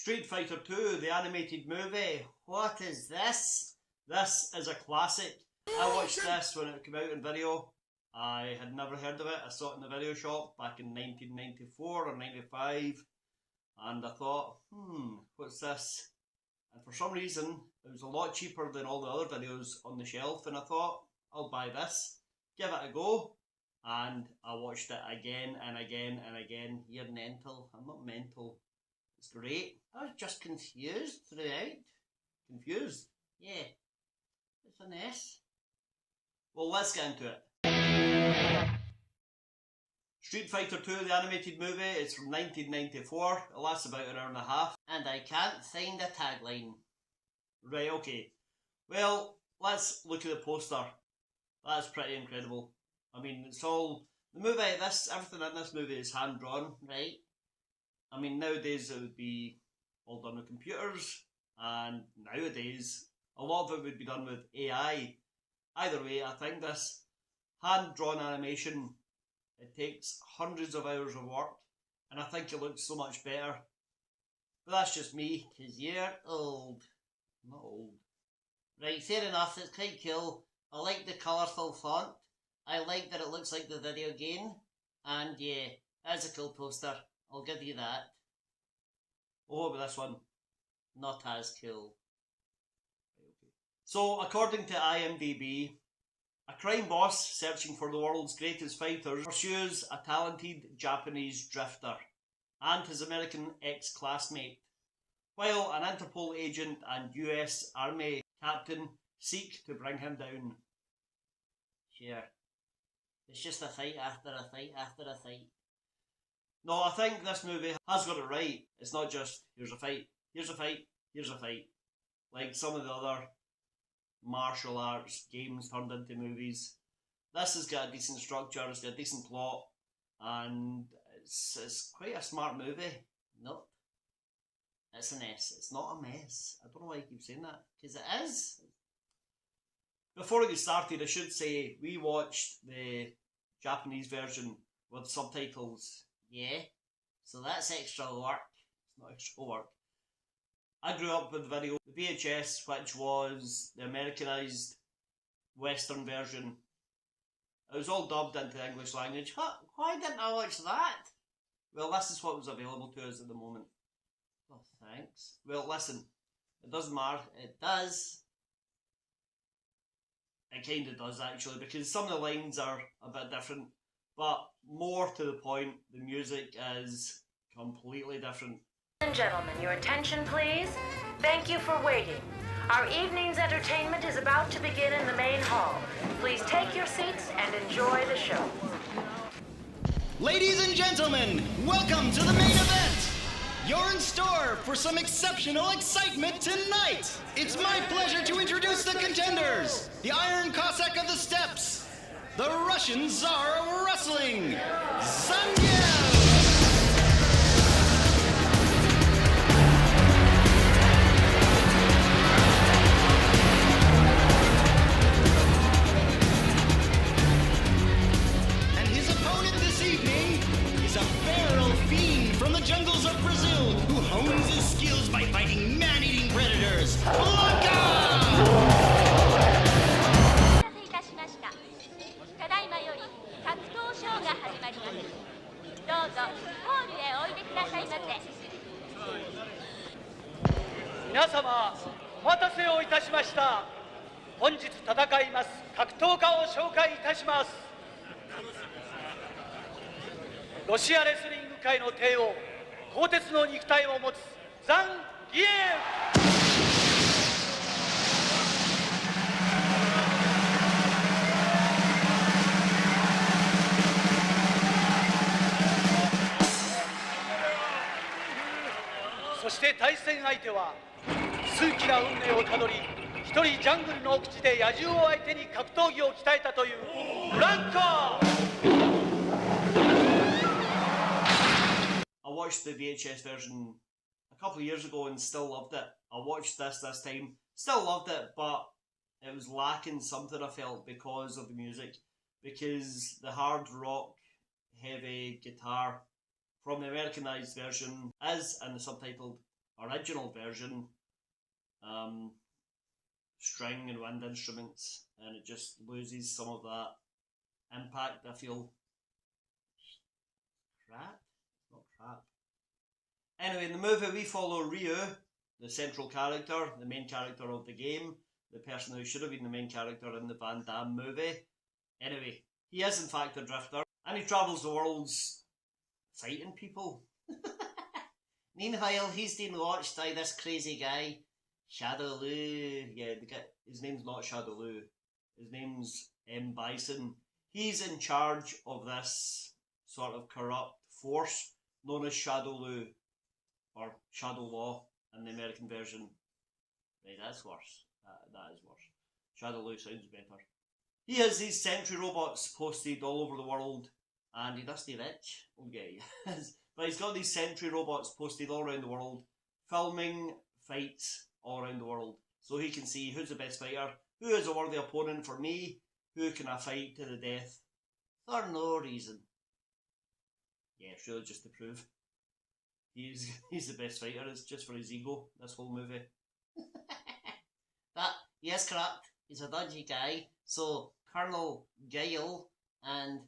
Street Fighter 2, the animated movie. What is this? This is a classic. I watched this when it came out in video. I had never heard of it. I saw it in the video shop back in 1994 or 95. And I thought, what's this? And for some reason, it was a lot cheaper than all the other videos on the shelf. And I thought, I'll buy this, give it a go. And I watched it again and again and again. You're mental. I'm not mental. It's great. I was just confused throughout. Confused? Yeah. It's an S. Well, let's get into it. Street Fighter 2, the animated movie, it's from 1994. It lasts about an hour and a half. And I can't find a tagline. Right, okay. Well, let's look at the poster. That's pretty incredible. I mean, it's all... The movie, everything in this movie is hand-drawn, right? I mean, nowadays it would be all done with computers. And nowadays, a lot of it would be done with AI. Either way, I think this hand-drawn animation, it takes hundreds of hours of work, and I think it looks so much better. But that's just me, because you're old. I'm not old. Right, fair enough, it's quite cool. I like the colourful font. I like that it looks like the video game. And yeah, that's a cool poster. I'll give you that. Oh, but this one, not as cool. So, according to IMDb, a crime boss searching for the world's greatest fighters pursues a talented Japanese drifter and his American ex-classmate, while an Interpol agent and US Army captain seek to bring him down. Sure. It's just a fight after a fight after a fight. No, I think this movie has got it right. It's not just, here's a fight, here's a fight, here's a fight. Like some of the other martial arts games turned into movies. This has got a decent structure, it's got a decent plot, and it's quite a smart movie. Nope. It's an S. It's not a mess. I don't know why I keep saying that, because it is. Before we get started, I should say we watched the Japanese version with subtitles. Yeah, so that's extra work. It's not extra work. I grew up with the video, the VHS, which was the Americanized Western version. It was all dubbed into the English language. Why didn't I watch that? Well, this is what was available to us at the moment. Oh, thanks. Well, listen, it doesn't matter. It does. It kind of does, actually, because some of the lines are a bit different. But more to the point, the music is completely different. Ladies and gentlemen, your attention please. Thank you for waiting. Our evening's entertainment is about to begin in the main hall. Please take your seats and enjoy the show. Ladies and gentlemen, welcome to the main event. You're in store for some exceptional excitement tonight. It's my pleasure to introduce the contenders. The Iron Cossack of the Steppes, the Russian Tsar of Wrestling, Zangief. From the jungles of Brazil, who hones his skills by fighting man-eating predators, Manga! Minasama, お待たせをいたしました。本日戦います格闘家を紹介いたします。ロシアレスリング界の帝王、鋼鉄の肉体を持つザンギエフ。そして対戦相手は数奇な運命をたどり、一人ジャングルの奥地で野獣を相手に格闘技を鍛えたというブランコ。I watched the VHS version a couple of years ago and still loved it. I watched this time, still loved it, but it was lacking something, I felt, because of the music. Because the hard rock, heavy guitar from the Americanized version is in the subtitled original version, string and wind instruments, and it just loses some of that impact. I feel crap. It's not crap. Anyway, in the movie we follow Ryu, the central character, the main character of the game, the person who should have been the main character in the Van Damme movie. Anyway, he is in fact a drifter, and he travels the worlds fighting people. Meanwhile, he's being watched by this crazy guy, Shadow Lu. Yeah, his name's not Shadow Lu. His name's M. Bison. He's in charge of this sort of corrupt force known as Shadow Lu, or Shadow Law in the American version. Right, that's worse. That is worse. Shadow Lu sounds better. He has these sentry robots posted all over the world, and he does stay rich. Okay, but he's got these sentry robots posted all around the world, filming fights all around the world, so he can see who's the best fighter, who is a worthy opponent for me, who can I fight to the death, for no reason. Yeah, it's really just to prove he's the best fighter. It's just for his ego, this whole movie. But he is corrupt. He's a dodgy guy. So Colonel Gale and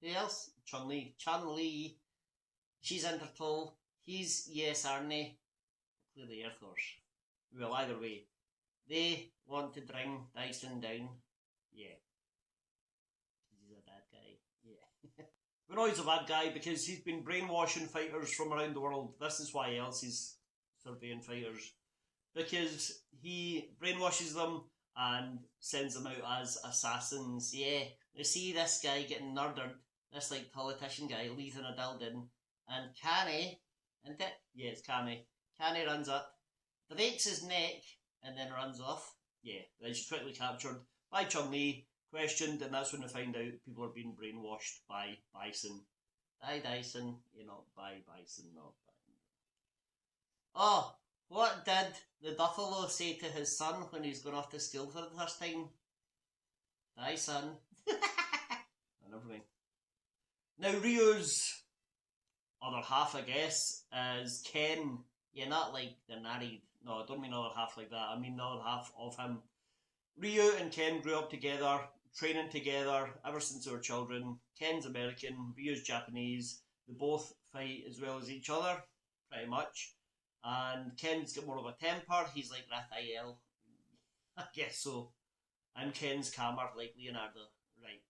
who else? Chun Li. She's Interpol. He's US Army. Clearly the Air Force. Well, either way, they want to bring Dyson down. Yeah. He's a bad guy. Yeah. We know he's a bad guy because he's been brainwashing fighters from around the world. This is why else he's surveying fighters. Because he brainwashes them and sends them out as assassins. Yeah, you see this guy getting murdered, this like politician guy leaving a building, and Canny, and yeah, it's Canny. Canny runs up, breaks his neck, and then runs off. Yeah, then she's quickly captured by Chun Li, questioned, and that's when they find out people are being brainwashed by Bison. By Dyson, by Bison, not by. Oh, what did the Buffalo say to his son when he's going off to school for the first time? Die, son. Never mind. Now, Ryu's other half, I guess, is Ken. Yeah, not like they're married. No, I don't mean other half like that. I mean the other half of him. Ryu and Ken grew up together, training together ever since they were children. Ken's American, Ryu's Japanese. They both fight as well as each other, pretty much. And Ken's got more of a temper. He's like Raphael. I guess so. And Ken's calmer, like Leonardo. Right.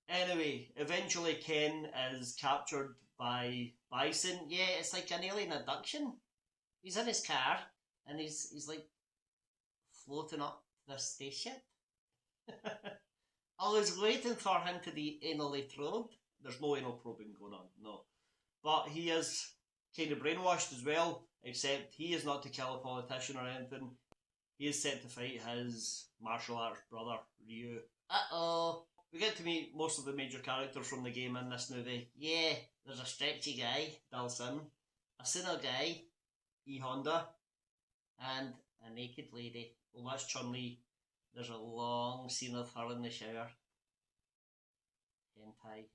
Anyway, eventually Ken is captured by Bison. Yeah, it's like an alien abduction. He's in his car, and he's like floating up this spaceship. I was waiting for him to be anally probed. There's no anal probing going on, no. But he is kind of brainwashed as well, except he is not to kill a politician or anything. He is set to fight his martial arts brother, Ryu. Uh-oh. We get to meet most of the major characters from the game in this movie. Yeah, there's a stretchy guy, Dalsim, a Sinnoh guy, E. Honda, and a naked lady. Well, that's Chun Li. There's a long scene of her in the shower. Hentai.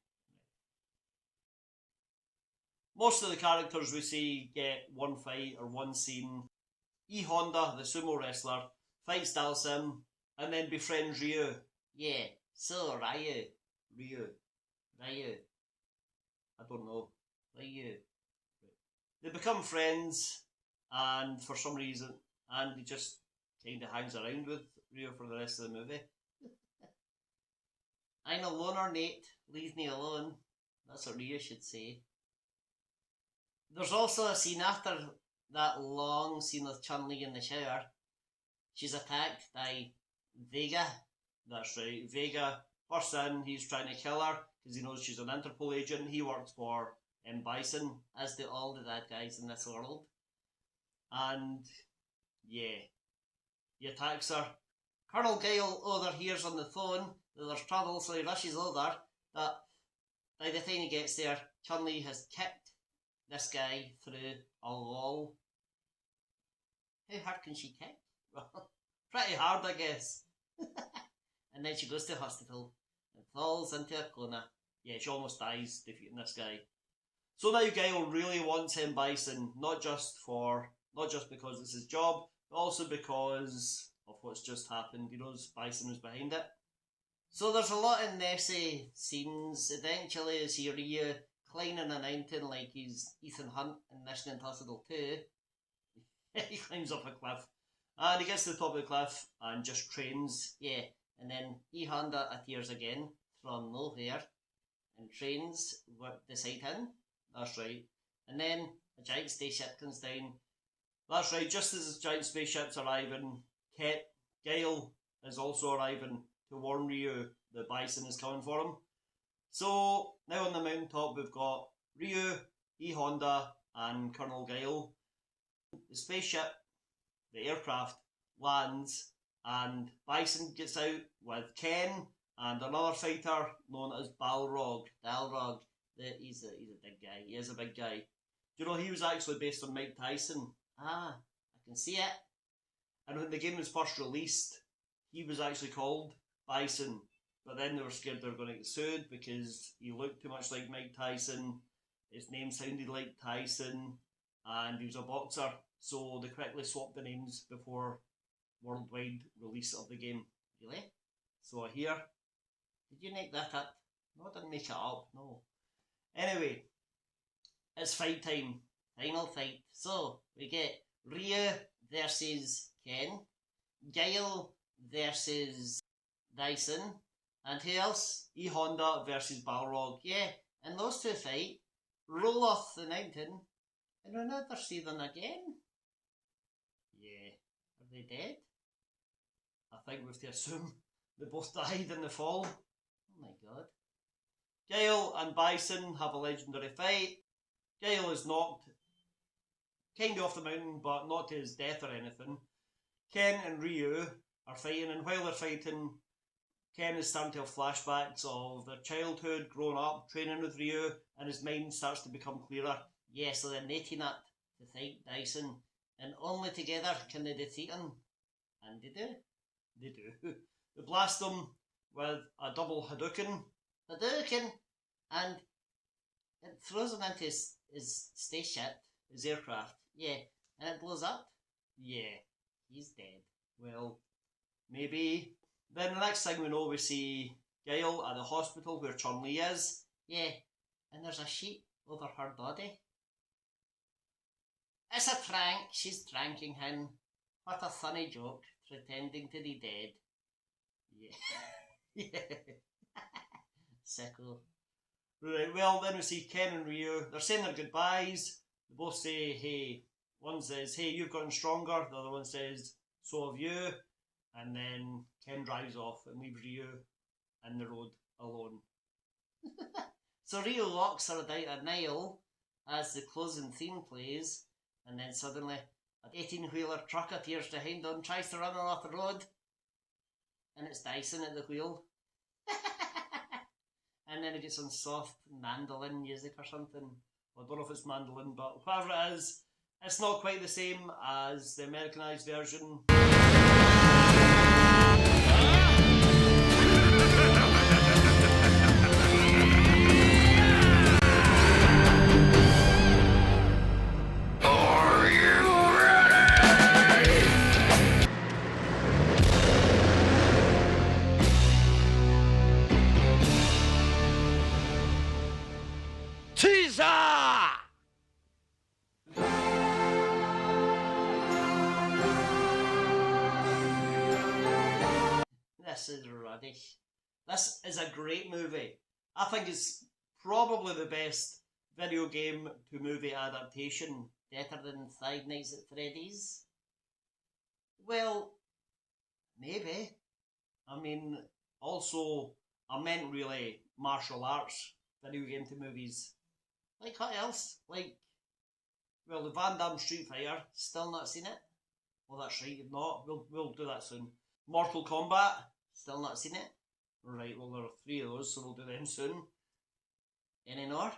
Most of the characters we see get one fight or one scene. E. Honda, the sumo wrestler, fights Dalsim and then befriends Ryu. Yeah, so Ryu. I don't know. Ryu. They become friends, and for some reason, and he just kind of hangs around with Ryu for the rest of the movie. I'm a loner, Nate. Leave me alone. That's what Ryu should say. There's also a scene after that long scene with Chun Li in the shower. She's attacked by Vega. That's right, Vega. First in, he's trying to kill her because he knows she's an Interpol agent. He works for M. Bison, as do all the bad guys in this world. And yeah, he attacks her. Colonel Gale overhears on the phone that there's trouble, so he rushes over. But by the time he gets there, Chun Li has kicked this guy through a wall. How hard can she kick? Well, pretty hard, I guess. And then she goes to hospital and falls into a coma. Yeah, she almost dies defeating this guy. So now Guile really wants him Bison, not just because it's his job, but also because of what's just happened. He knows Bison was behind it. So there's a lot of Nessie scenes. Eventually, as he Ryu climbing a mountain like he's Ethan Hunt in Mission Impossible 2. He climbs up a cliff. And he gets to the top of the cliff and just trains. Yeah. And then E Honda appears again from nowhere and trains beside him. That's right. And then a giant spaceship comes down. That's right, just as the giant spaceship's arriving, Guile is also arriving to warn Ryu that Bison is coming for him. So now on the mountaintop we've got Ryu, E Honda and Colonel Guile. The spaceship, the aircraft, lands and Bison gets out with Ken and another fighter known as Balrog. He's a big guy. He is a big guy. Do you know he was actually based on Mike Tyson? Ah, I can see it. And when the game was first released, he was actually called Bison. But then they were scared they were going to get sued because he looked too much like Mike Tyson. His name sounded like Tyson. And he was a boxer. So they quickly swapped the names before worldwide release of the game. Really? So here, did you make that up? No, I didn't make it up, no. Anyway, it's fight time. Final fight. So, we get Ryu versus Ken, Guile versus Dyson, and who else? E Honda versus Balrog. Yeah, and those two fight, roll off the mountain, and we'll never see them again. Yeah, are they dead? I think we have to assume they both died in the fall. Oh my god. Guile and Bison have a legendary fight. Guile is knocked kind of off the mountain, but not to his death or anything. Ken and Ryu are fighting, and while they're fighting, Ken is starting to have flashbacks of their childhood, growing up, training with Ryu, and his mind starts to become clearer. Yeah, so they're netting up to fight Dyson, and only together can they defeat him. And they do. They do. They blast him with a double Hadouken, and it throws him into his spaceship, his aircraft. Yeah, and it blows up. Yeah, he's dead. Well, maybe. Then the next thing we know, we see Guile at the hospital where Chun Li is. Yeah, and there's a sheet over her body. It's a prank. She's pranking him. What a funny joke, pretending to be dead. Yeah. Yeah. Sicko. Right, well, then we see Ken and Ryu. They're saying their goodbyes. They both say, hey. One says, hey, you've gotten stronger. The other one says, so have you. And then Ken drives off and leaves Ryu in the road alone. So Ryu locks her down a nail as the closing theme plays. And then suddenly, an 18-wheeler truck appears behind them, tries to run her off the road. And it's Dyson at the wheel. And then it gets some soft mandolin music or something. Well, I don't know if it's mandolin, but whatever it is, it's not quite the same as the Americanized version. Are you ready? Teaser! This is rubbish. This is a great movie. I think it's probably the best video game to movie adaptation. Better than Five Nights at Freddy's? Well, maybe. I mean, also, I meant really martial arts video game to movies. Like what else? Like, well, the Van Damme Street Fighter, still not seen it? Well, that's right, you've not. We'll do that soon. Mortal Kombat, still not seen it? Right, well, there are 3 of those, so we'll do them soon. Any more?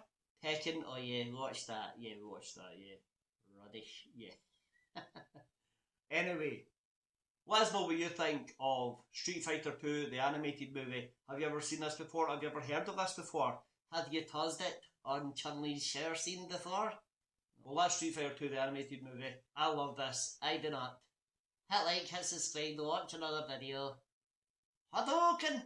Tekken, oh yeah, we watched that. Yeah, we watched that, yeah. Rubbish, yeah. Anyway, let us know what you think of Street Fighter 2, the animated movie. Have you ever seen this before? Have you ever heard of this before? Have you tossed it on Chun Li's shower scene before? Well, that's Street Fighter 2, the animated movie. I love this. I do not. Hit like, hit subscribe, to watch another video. Hadouken!